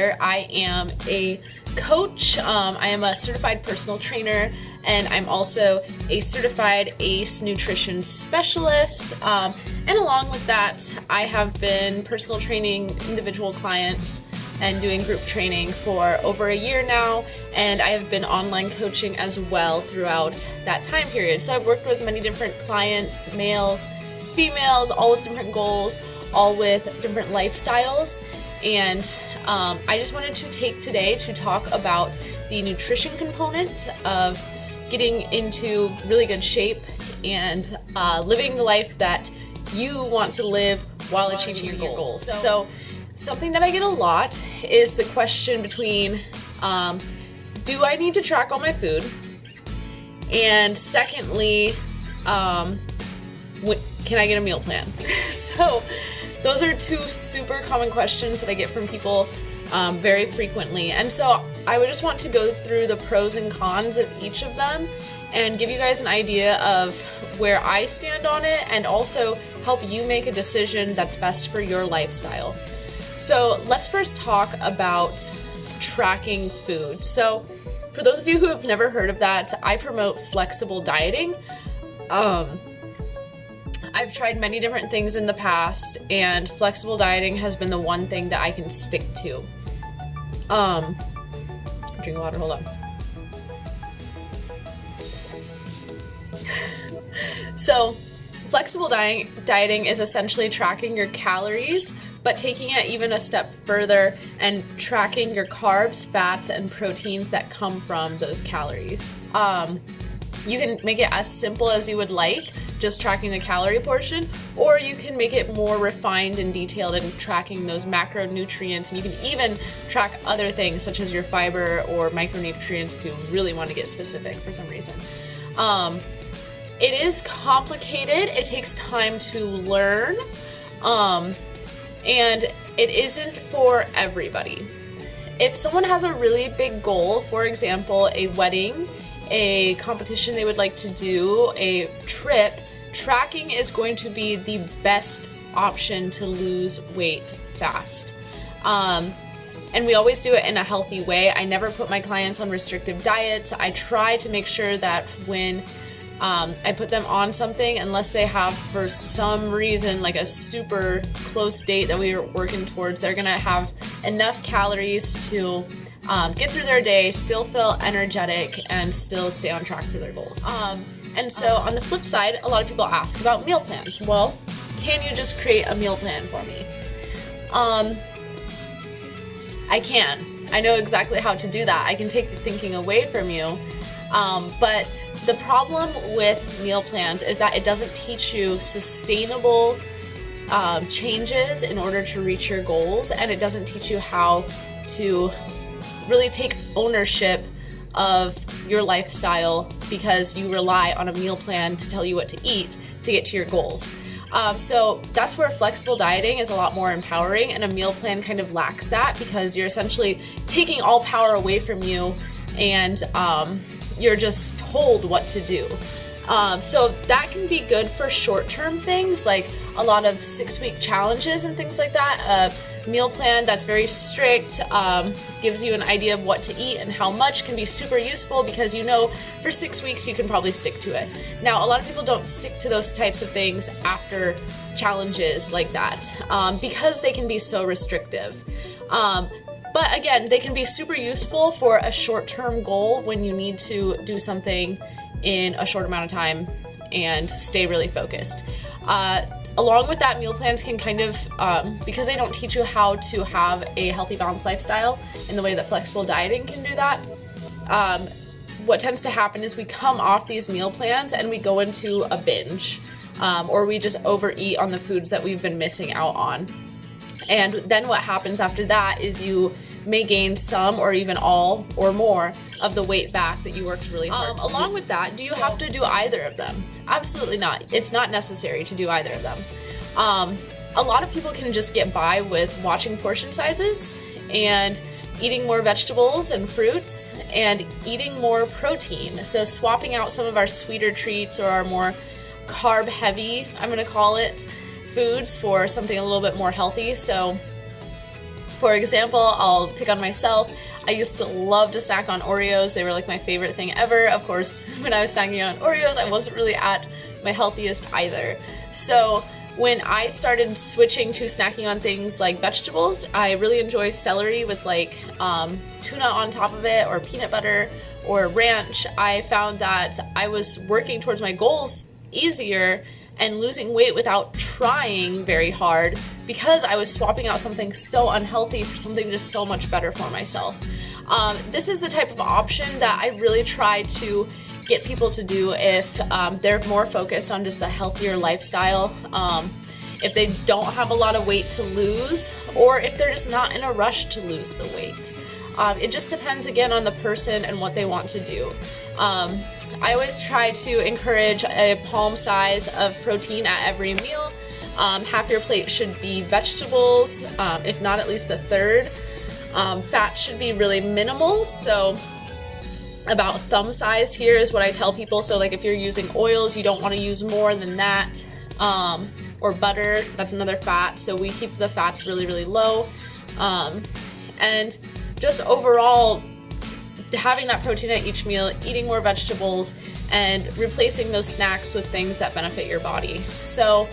Taylor. I am a coach. I am a certified personal trainer, and I'm also a certified ACE nutrition specialist. And along with that, I have been personal training individual clients and doing group training for over a year now, and I have been online coaching as well throughout that time period. So I've worked with many different clients, males, females, all with different goals, all with different lifestyles. And I just wanted to take today to talk about the nutrition component of getting into really good shape and living the life that you want to live while achieving your goals. So something that I get a lot is the question between, do I need to track all my food? And secondly, can I get a meal plan? So those are two super common questions that I get from people very frequently. And so I would just want to go through the pros and cons of each of them and give you guys an idea of where I stand on it, and also help you make a decision that's best for your lifestyle. So let's first talk about tracking food. So for those of you who have never heard of that, I promote flexible dieting. I've tried many different things in the past, and flexible dieting has been the one thing that I can stick to. Drink water, hold on. So flexible dieting is essentially tracking your calories, but taking it even a step further and tracking your carbs, fats, and proteins that come from those calories. You can make it as simple as you would like, just tracking the calorie portion, or you can make it more refined and detailed and tracking those macronutrients, and you can even track other things such as your fiber or micronutrients if you really want to get specific for some reason. It is complicated, it takes time to learn, and it isn't for everybody. If someone has a really big goal, for example, a wedding, a competition they would like to do, a trip, tracking is going to be the best option to lose weight fast. And we always do it in a healthy way. I never put my clients on restrictive diets. I try to make sure that when I put them on something, unless they have for some reason like a super close date that we are working towards, they're gonna have enough calories to get through their day, still feel energetic, and still stay on track for their goals. And so on the flip side, a lot of people ask about meal plans. Well, can you just create a meal plan for me? I can. I know exactly how to do that. I can take the thinking away from you. But the problem with meal plans is that it doesn't teach you sustainable changes in order to reach your goals, and it doesn't teach you how to really take ownership of your lifestyle because you rely on a meal plan to tell you what to eat to get to your goals. So that's where flexible dieting is a lot more empowering, and a meal plan kind of lacks that because you're essentially taking all power away from you, and you're just told what to do. So that can be good for short-term things, like a lot of 6-week challenges and things like that. A meal plan that's very strict, gives you an idea of what to eat and how much, can be super useful because you know for 6 weeks you can probably stick to it. Now, a lot of people don't stick to those types of things after challenges like that because they can be so restrictive. But again, they can be super useful for a short-term goal when you need to do something in a short amount of time and stay really focused. Along with that, meal plans can kind of, because they don't teach you how to have a healthy, balanced lifestyle in the way that flexible dieting can do that, what tends to happen is we come off these meal plans and we go into a binge, or we just overeat on the foods that we've been missing out on. And then what happens after that is you may gain some or even all or more of the weight back that you worked really hard to along lose. With that, do you have to do either of them? Absolutely not. It's not necessary to do either of them. A lot of people can just get by with watching portion sizes and eating more vegetables and fruits and eating more protein. So swapping out some of our sweeter treats or our more carb heavy, I'm gonna call it, foods for something a little bit more healthy. So For example, I'll pick on myself. I used to love to snack on Oreos. They were like my favorite thing ever. Of course, when I was snacking on Oreos, I wasn't really at my healthiest either. So when I started switching to snacking on things like vegetables, I really enjoy celery with like tuna on top of it, or peanut butter, or ranch. I found that I was working towards my goals easier and losing weight without trying very hard, because I was swapping out something so unhealthy for something just so much better for myself. This is the type of option that I really try to get people to do if they're more focused on just a healthier lifestyle, if they don't have a lot of weight to lose, or if they're just not in a rush to lose the weight. It just depends again on the person and what they want to do. I always try to encourage a palm size of protein at every meal. Half your plate should be vegetables, if not at least a third. Fat should be really minimal, so about thumb size here is what I tell people. So like if you're using oils, you don't want to use more than that, or butter, that's another fat. So we keep the fats really, really low. And just overall, having that protein at each meal, eating more vegetables, and replacing those snacks with things that benefit your body. So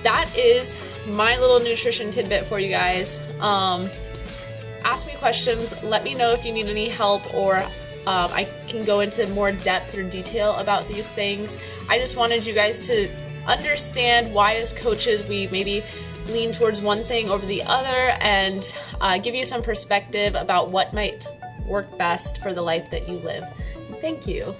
that is my little nutrition tidbit for you guys. Ask me questions, let me know if you need any help, or I can go into more depth or detail about these things. I just wanted you guys to understand why as coaches we maybe lean towards one thing over the other, and give you some perspective about what might work best for the life that you live. Thank you.